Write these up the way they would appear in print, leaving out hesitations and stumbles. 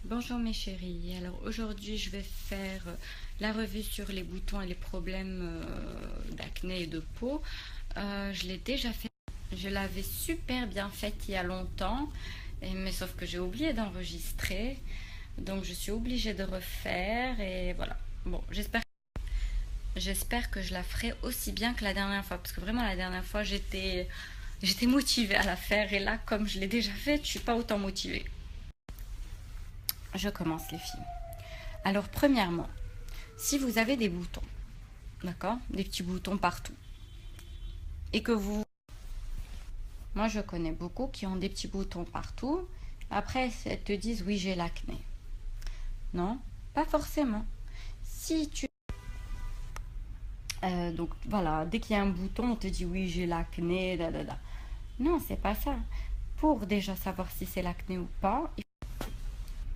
Bonjour mes chéris, alors aujourd'hui je vais faire la revue sur les boutons et les problèmes d'acné et de peau. Je l'ai déjà fait, je l'avais super bien faite il y a longtemps, mais sauf que j'ai oublié d'enregistrer, donc je suis obligée de refaire et voilà. Bon, j'espère que je la ferai aussi bien que la dernière fois, parce que vraiment la dernière fois j'étais motivée à la faire et là comme je l'ai déjà faite, je suis pas autant motivée. Je commence les filles. Alors premièrement, si vous avez des boutons, d'accord, des petits boutons partout, et que moi je connais beaucoup qui ont des petits boutons partout, après elles te disent oui j'ai l'acné. Non, pas forcément. Si tu donc voilà, dès qu'il y a un bouton, on te dit oui j'ai l'acné, da, da, da. Non, c'est pas ça. Pour déjà savoir si c'est l'acné ou pas,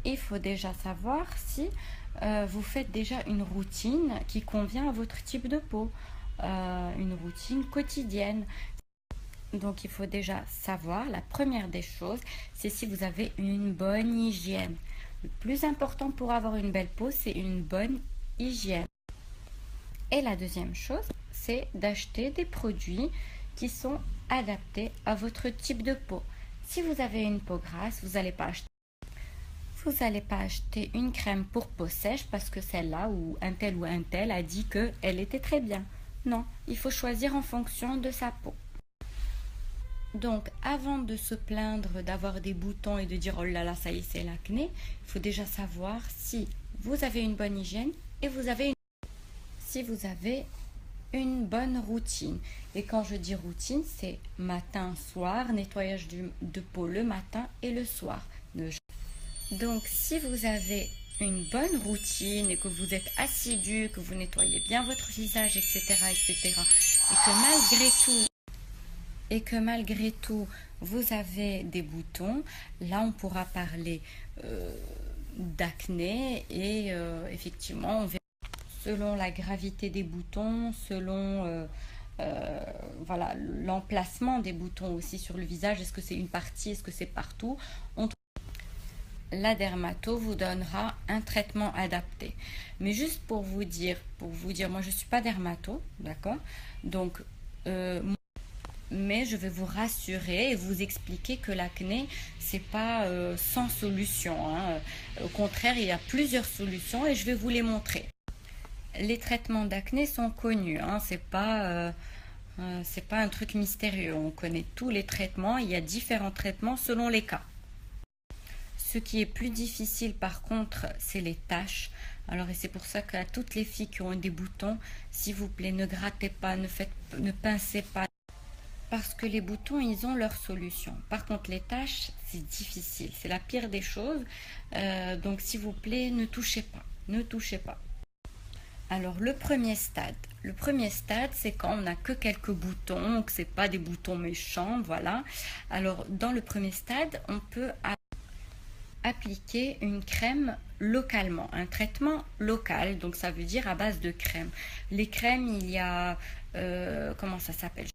il faut déjà savoir si vous faites déjà une routine qui convient à votre type de peau, une routine quotidienne. Donc il faut déjà savoir, la première des choses, c'est si vous avez une bonne hygiène. Le plus important pour avoir une belle peau, c'est une bonne hygiène. Et la deuxième chose, c'est d'acheter des produits qui sont adaptés à votre type de peau. Si vous avez une peau grasse, vous n'allez pas acheter une crème pour peau sèche parce que celle-là ou un tel a dit qu'elle était très bien. Non, il faut choisir en fonction de sa peau. Donc, avant de se plaindre d'avoir des boutons et de dire oh là là, ça y est, c'est l'acné, il faut déjà savoir si vous avez une bonne hygiène et si vous avez une bonne routine. Et quand je dis routine, c'est matin, soir, nettoyage de peau le matin et le soir. Donc, si vous avez une bonne routine et que vous êtes assidu, que vous nettoyez bien votre visage, etc., etc., et que malgré tout, vous avez des boutons, là on pourra parler d'acné et effectivement, on verra selon la gravité des boutons, selon voilà, l'emplacement des boutons aussi sur le visage, est-ce que c'est une partie, est-ce que c'est partout, la dermato vous donnera un traitement adapté. Mais juste pour vous dire, moi je suis pas dermato, d'accord? Donc mais je vais vous rassurer et vous expliquer que l'acné, c'est pas sans solution, hein. Au contraire, il y a plusieurs solutions et je vais vous les montrer. Les traitements d'acné sont connus, hein. C'est pas un truc mystérieux. On connaît tous les traitements. Il y a différents traitements selon les cas. Ce qui est plus difficile, par contre, c'est les taches. Alors, et c'est pour ça qu'à toutes les filles qui ont des boutons, s'il vous plaît, ne grattez pas, ne pincez pas. Parce que les boutons, ils ont leur solution. Par contre, les taches, c'est difficile. C'est la pire des choses. Donc, s'il vous plaît, ne touchez pas. Ne touchez pas. Alors, le premier stade, c'est quand on n'a que quelques boutons, que c'est pas des boutons méchants, voilà. Alors, dans le premier stade, on peut appliquer une crème localement, un traitement local, donc ça veut dire à base de crème. Les crèmes, il y a, comment ça s'appelle?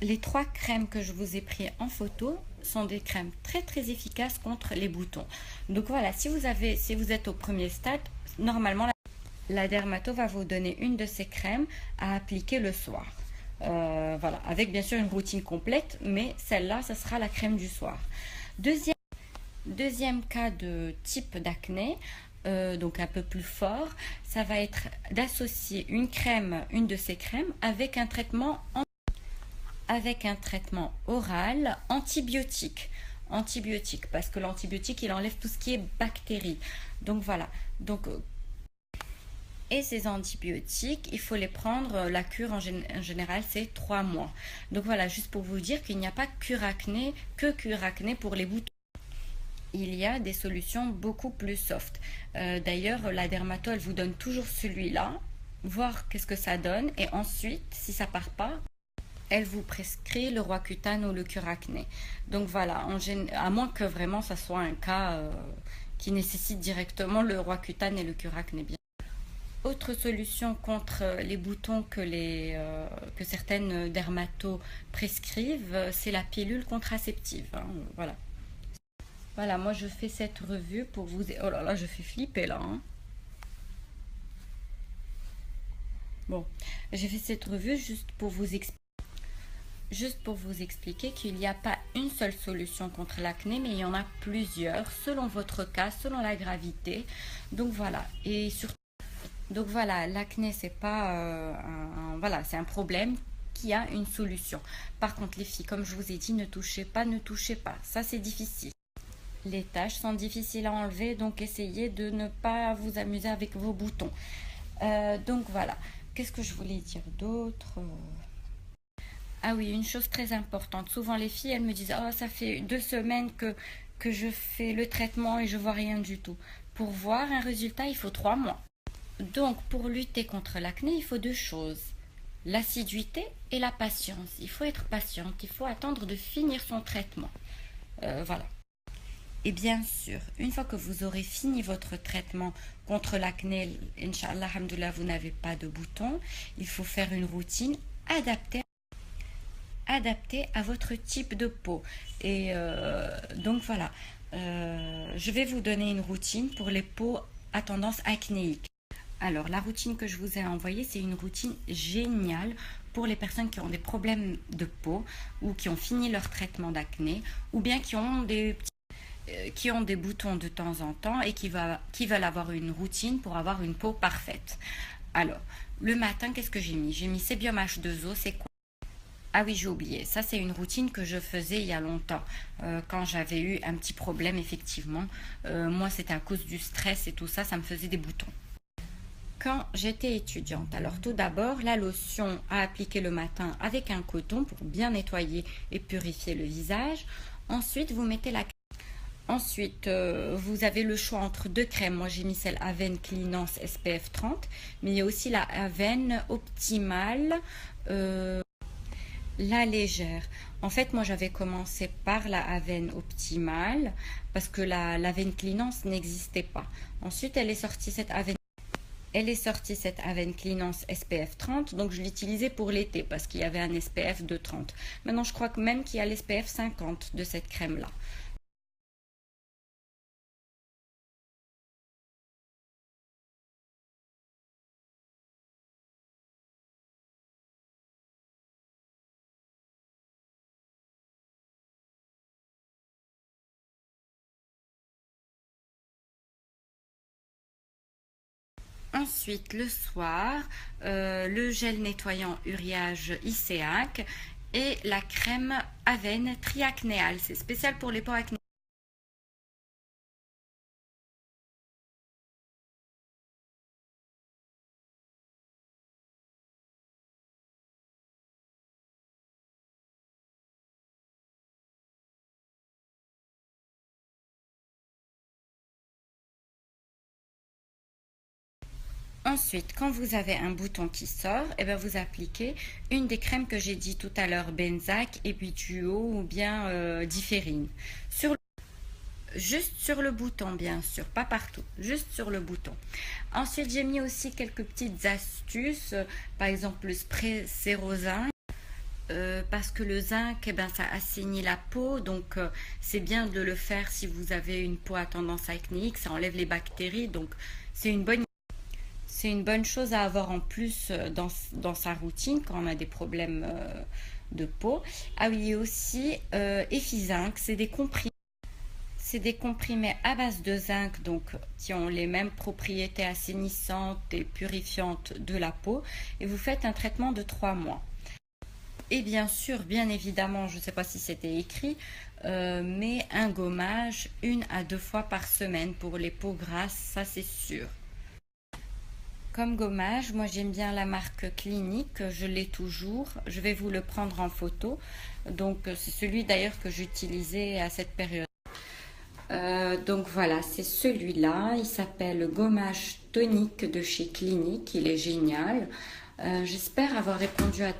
Les trois crèmes que je vous ai prises en photo sont des crèmes très très efficaces contre les boutons. Donc voilà, si vous êtes au premier stade, normalement la dermato va vous donner une de ces crèmes à appliquer le soir. Voilà, avec bien sûr une routine complète, mais celle-là, ce sera la crème du soir. Deuxième cas de type d'acné, donc un peu plus fort, ça va être d'associer une de ces crèmes avec un traitement oral antibiotique. Antibiotique, parce que l'antibiotique, il enlève tout ce qui est bactéries. Donc voilà. Donc, et ces antibiotiques, il faut les prendre, la cure en général, c'est 3 mois. Donc voilà, juste pour vous dire qu'il n'y a pas que cure acné pour les boutons. il y a des solutions beaucoup plus soft. D'ailleurs, la dermato, elle vous donne toujours celui-là, voir qu'est-ce que ça donne, et ensuite, si ça part pas, elle vous prescrit le Roaccutane ou le Curacné. Donc voilà, à moins que vraiment ça soit un cas qui nécessite directement le Roaccutane et le Curacné. Bien. Autre solution contre les boutons que certaines dermatos prescrivent, c'est la pilule contraceptive. Hein, voilà. Voilà, moi je fais cette revue pour vous. Oh là là, je fais flipper là. Hein. Bon, j'ai fait cette revue juste pour vous expliquer qu'il n'y a pas une seule solution contre l'acné, mais il y en a plusieurs selon votre cas, selon la gravité. Donc voilà, et surtout, donc voilà, l'acné c'est pas voilà, c'est un problème qui a une solution. Par contre, les filles, comme je vous ai dit, ne touchez pas, ne touchez pas. Ça c'est difficile. Les taches sont difficiles à enlever, donc essayez de ne pas vous amuser avec vos boutons. Donc voilà. Qu'est-ce que je voulais dire d'autre? Ah oui, une chose très importante. Souvent les filles, elles me disent, oh, ça fait 2 semaines que je fais le traitement et je vois rien du tout. Pour voir un résultat, il faut 3 mois. Donc pour lutter contre l'acné, il faut 2 choses. L'assiduité et la patience. Il faut être patiente, il faut attendre de finir son traitement. Voilà. Et bien sûr, une fois que vous aurez fini votre traitement contre l'acné, Inch'Allah, alhamdoulilah, vous n'avez pas de boutons, il faut faire une routine adaptée à votre type de peau. Et donc voilà, je vais vous donner une routine pour les peaux à tendance acnéique. Alors, la routine que je vous ai envoyée, c'est une routine géniale pour les personnes qui ont des problèmes de peau ou qui ont fini leur traitement d'acné ou bien qui ont des boutons de temps en temps et qui veulent avoir une routine pour avoir une peau parfaite. Alors, le matin, qu'est-ce que j'ai mis? J'ai mis Sébium H2O, c'est quoi? Ah oui, j'ai oublié. Ça, c'est une routine que je faisais il y a longtemps, quand j'avais eu un petit problème, effectivement. Moi, c'était à cause du stress et tout ça, ça me faisait des boutons. Quand j'étais étudiante, alors tout d'abord, la lotion à appliquer le matin avec un coton pour bien nettoyer et purifier le visage. Ensuite, vous mettez la Ensuite, vous avez le choix entre 2 crèmes. Moi, j'ai mis celle Avène Cleanance SPF 30, mais il y a aussi la Avène Optimale, la légère. En fait, moi, j'avais commencé par la Avène Optimale parce que l'Avène Cleanance n'existait pas. Ensuite, elle est sortie cette Avène Cleanance SPF 30, donc je l'utilisais pour l'été parce qu'il y avait un SPF de 30. Maintenant, je crois que même qu'il y a l'SPF 50 de cette crème-là. Ensuite, le soir, le gel nettoyant Uriage ICAC et la crème Avène Triacnéale. C'est spécial pour les peaux acné. Ensuite, quand vous avez un bouton qui sort, eh ben vous appliquez une des crèmes que j'ai dit tout à l'heure, Benzac, Epiduo ou bien Différine. Juste sur le bouton, bien sûr, pas partout, juste sur le bouton. Ensuite, j'ai mis aussi quelques petites astuces, par exemple le spray Cérosin. Parce que le zinc, eh ben, ça assainit la peau, donc c'est bien de le faire si vous avez une peau à tendance acnéique, ça enlève les bactéries, donc c'est une bonne chose à avoir en plus dans sa routine quand on a des problèmes de peau. Ah oui, et aussi Effizinc, c'est des comprimés à base de zinc, donc qui ont les mêmes propriétés assainissantes et purifiantes de la peau, et vous faites un traitement de 3 mois. Et bien sûr, bien évidemment, je ne sais pas si c'était écrit, mais un gommage 1 à 2 fois par semaine pour les peaux grasses, ça c'est sûr. Comme gommage, moi j'aime bien la marque Clinique, je l'ai toujours. Je vais vous le prendre en photo. Donc c'est celui d'ailleurs que j'utilisais à cette période. Donc voilà, c'est celui-là. Il s'appelle Gommage Tonique de chez Clinique. Il est génial. J'espère avoir répondu à